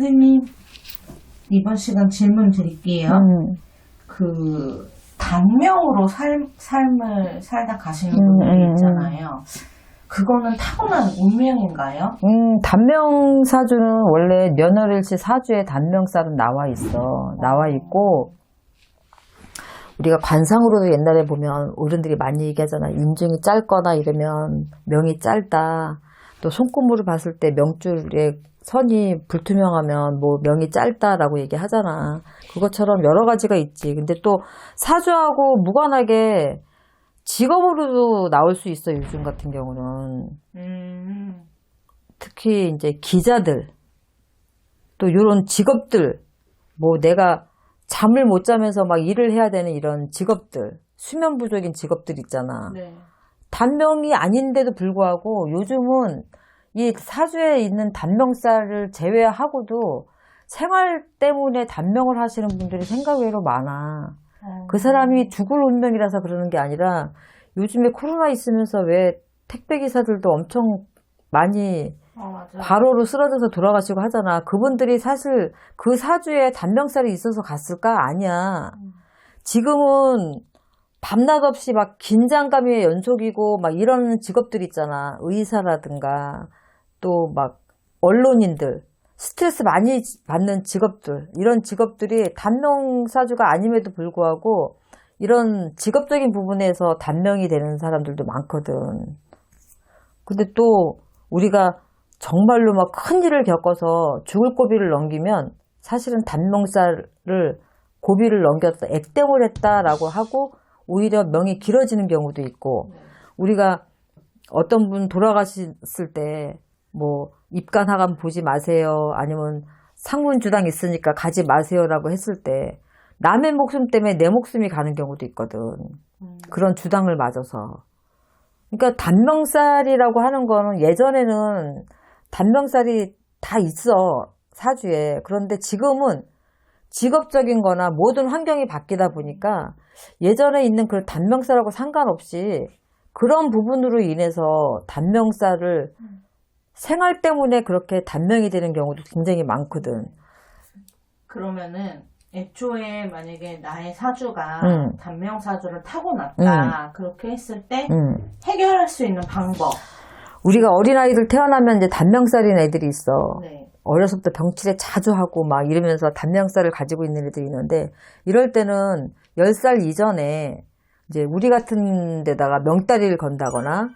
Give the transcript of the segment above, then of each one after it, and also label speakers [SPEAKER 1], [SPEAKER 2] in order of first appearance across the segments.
[SPEAKER 1] 선생님, 이번 시간 질문 드릴게요. 그, 단명으로 삶을 살다 가시는 분들이 있잖아요. 그거는 타고난 운명인가요?
[SPEAKER 2] 단명사주는 원래 며느릴시 사주에 단명살은 나와 있고, 우리가 관상으로도 옛날에 보면 어른들이 많이 얘기하잖아. 인중이 짧거나 이러면 명이 짧다. 또 손금으로 봤을 때 명줄에 선이 불투명하면 뭐 명이 짧다라고 얘기하잖아. 그것처럼 여러 가지가 있지. 근데 또 사주하고 무관하게 직업으로도 나올 수 있어, 요즘 같은 경우는. 특히 이제 기자들, 또 이런 직업들, 뭐 내가 잠을 못 자면서 막 일을 해야 되는 이런 직업들, 수면 부족인 직업들 있잖아.
[SPEAKER 1] 네.
[SPEAKER 2] 단명이 아닌데도 불구하고 요즘은 이 사주에 있는 단명살을 제외하고도 생활 때문에 단명을 하시는 분들이 생각외로 많아. 그 사람이 죽을 운명이라서 그러는 게 아니라 요즘에 코로나 있으면서 왜 택배기사들도 엄청 많이 과로로 쓰러져서 돌아가시고 하잖아. 그분들이 사실 그 사주에 단명살이 있어서 갔을까? 아니야. 지금은 밤낮 없이 막 긴장감의 연속이고 막 이런 직업들 있잖아. 의사라든가 또 막 언론인들, 스트레스 많이 받는 직업들, 이런 직업들이 단명사주가 아님에도 불구하고 이런 직업적인 부분에서 단명이 되는 사람들도 많거든. 근데 또 우리가 정말로 막 큰 일을 겪어서 죽을 고비를 넘기면 사실은 단명살을 고비를 넘겼다, 액땜을 했다라고 하고 오히려 명이 길어지는 경우도 있고, 우리가 어떤 분 돌아가셨을 때 뭐 입간 하간 보지 마세요, 아니면 상문주당 있으니까 가지 마세요라고 했을 때 남의 목숨 때문에 내 목숨이 가는 경우도 있거든. 그런 주당을 맞아서. 그러니까 단명살이라고 하는 거는 예전에는 단명살이 다 있어, 사주에. 그런데 지금은 직업적인 거나 모든 환경이 바뀌다 보니까 예전에 있는 그 단명살하고 상관없이 그런 부분으로 인해서 단명살을 생활 때문에 그렇게 단명이 되는 경우도 굉장히 많거든.
[SPEAKER 1] 그러면은 애초에 만약에 나의 사주가 단명사주를 타고났다 그렇게 했을 때 해결할 수 있는 방법.
[SPEAKER 2] 우리가 어린아이들 태어나면 이제 단명살인 애들이 있어.
[SPEAKER 1] 네.
[SPEAKER 2] 어려서부터 병치레 자주 하고 막 이러면서 단명살을 가지고 있는 애들이 있는데, 이럴 때는 10살 이전에 이제 우리 같은 데다가 명다리를 건다거나,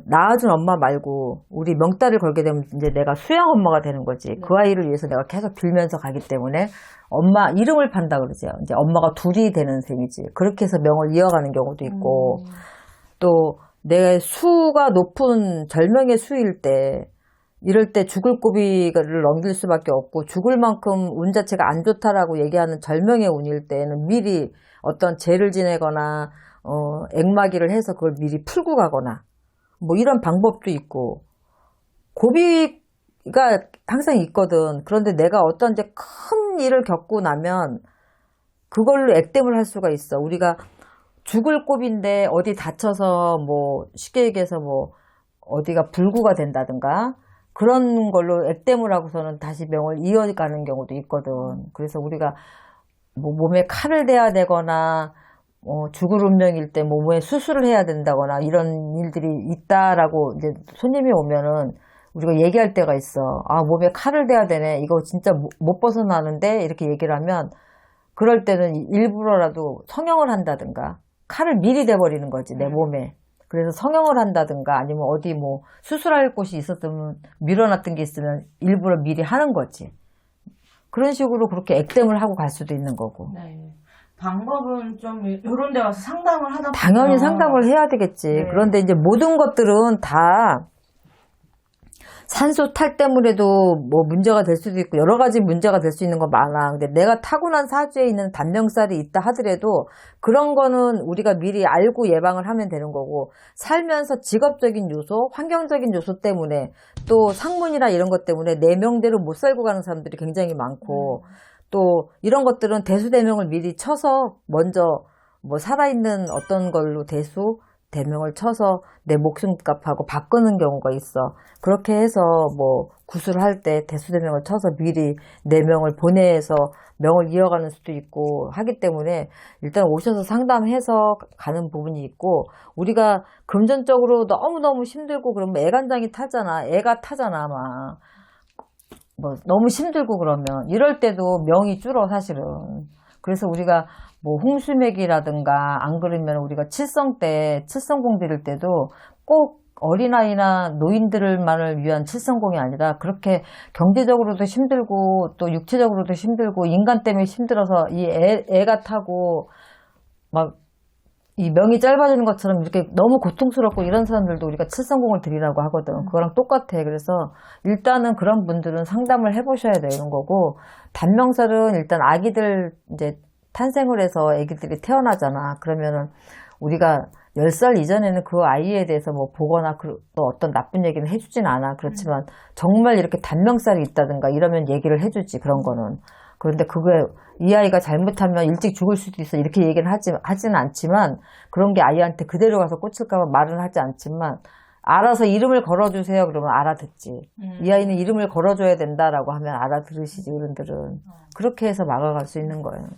[SPEAKER 2] 낳아준 엄마 말고 우리 명다리를 걸게 되면 이제 내가 수양 엄마가 되는 거지.
[SPEAKER 1] 네.
[SPEAKER 2] 그 아이를 위해서 내가 계속 빌면서 가기 때문에 엄마 이름을 판다 그러죠. 이제 엄마가 둘이 되는 셈이지. 그렇게 해서 명을 이어가는 경우도 있고, 또 내 수가 높은 절명의 수일 때, 이럴 때 죽을 고비를 넘길 수밖에 없고, 죽을 만큼 운 자체가 안 좋다라고 얘기하는 절명의 운일 때는 미리 어떤 죄를 지내거나 액마기를 해서 그걸 미리 풀고 가거나 뭐 이런 방법도 있고, 고비가 항상 있거든. 그런데 내가 어떤 이제 큰 일을 겪고 나면 그걸로 액땜을 할 수가 있어. 우리가 죽을 고비인데 어디 다쳐서 뭐 쉽게 얘기해서 뭐 어디가 불구가 된다든가 그런 걸로 액땜을 하고서는 다시 명을 이어가는 경우도 있거든. 그래서 우리가 뭐 몸에 칼을 대야 되거나 죽을 운명일 때 몸에 수술을 해야 된다거나 이런 일들이 있다라고 이제 손님이 오면은 우리가 얘기할 때가 있어. 아, 몸에 칼을 대야 되네. 이거 진짜 못 벗어나는데 이렇게 얘기를 하면, 그럴 때는 일부러라도 성형을 한다든가 칼을 미리 대버리는 거지, 내 몸에. 그래서 성형을 한다든가 아니면 어디 뭐 수술할 곳이 있었으면 밀어놨던 게 있으면 일부러 미리 하는 거지. 그런 식으로 그렇게 액땜을 하고 갈 수도 있는 거고.
[SPEAKER 1] 네. 방법은 좀 이런 데 와서 상담을 하다 보면
[SPEAKER 2] 당연히 상담을 해야 되겠지.
[SPEAKER 1] 네.
[SPEAKER 2] 그런데 이제 모든 것들은 다 산소 탈 때문에도 뭐 문제가 될 수도 있고 여러 가지 문제가 될 수 있는 거 많아. 근데 내가 타고난 사주에 있는 단명살이 있다 하더라도 그런 거는 우리가 미리 알고 예방을 하면 되는 거고, 살면서 직업적인 요소, 환경적인 요소 때문에 또 상문이나 이런 것 때문에 내 명대로 못 살고 가는 사람들이 굉장히 많고, 또 이런 것들은 대수대명을 미리 쳐서 먼저 뭐 살아있는 어떤 걸로 대수, 대명을 쳐서 내 목숨값하고 바꾸는 경우가 있어. 그렇게 해서 뭐 구술할 때 대수대명을 쳐서 미리 내 명을 보내서 명을 이어가는 수도 있고 하기 때문에 일단 오셔서 상담해서 가는 부분이 있고, 우리가 금전적으로 너무너무 힘들고 그러면 애간장이 타잖아. 애가 타잖아, 막. 뭐 너무 힘들고 그러면 이럴 때도 명이 줄어, 사실은. 그래서 우리가 뭐 홍수맥이라든가 안 그러면 우리가 칠성 때 칠성공 드릴 때도 꼭 어린아이나 노인들만을 위한 칠성공이 아니라 그렇게 경제적으로도 힘들고 또 육체적으로도 힘들고 인간 때문에 힘들어서 이 애가 타고 막 이 명이 짧아지는 것처럼 이렇게 너무 고통스럽고 이런 사람들도 우리가 칠성공을 드리라고 하거든. 그거랑 똑같아. 그래서 일단은 그런 분들은 상담을 해보셔야 되는 거고, 단명살은 일단 아기들 이제 탄생을 해서 아기들이 태어나잖아. 그러면은 우리가 10살 이전에는 그 아이에 대해서 뭐 보거나 또 어떤 나쁜 얘기는 해주진 않아. 그렇지만 정말 이렇게 단명살이 있다든가 이러면 얘기를 해주지, 그런 거는. 그런데 그게 이 아이가 잘못하면 일찍 죽을 수도 있어, 이렇게 얘기는 하지는 않지만, 그런 게 아이한테 그대로 가서 꽂힐까봐 말은 하지 않지만, 알아서 이름을 걸어주세요 그러면 알아듣지. 이 아이는 이름을 걸어줘야 된다라고 하면 알아들으시지, 어른들은. 그렇게 해서 막아갈 수 있는 거예요.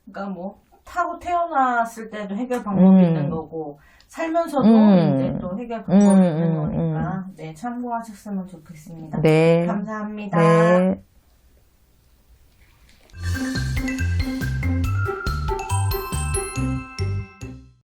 [SPEAKER 1] 그러니까 뭐 타고 태어났을 때도 해결 방법이 있는 거고, 살면서도 이제 또 해결 방법이 있는 거니까 네, 참고하셨으면 좋겠습니다.
[SPEAKER 2] 네.
[SPEAKER 1] 감사합니다.
[SPEAKER 2] 네.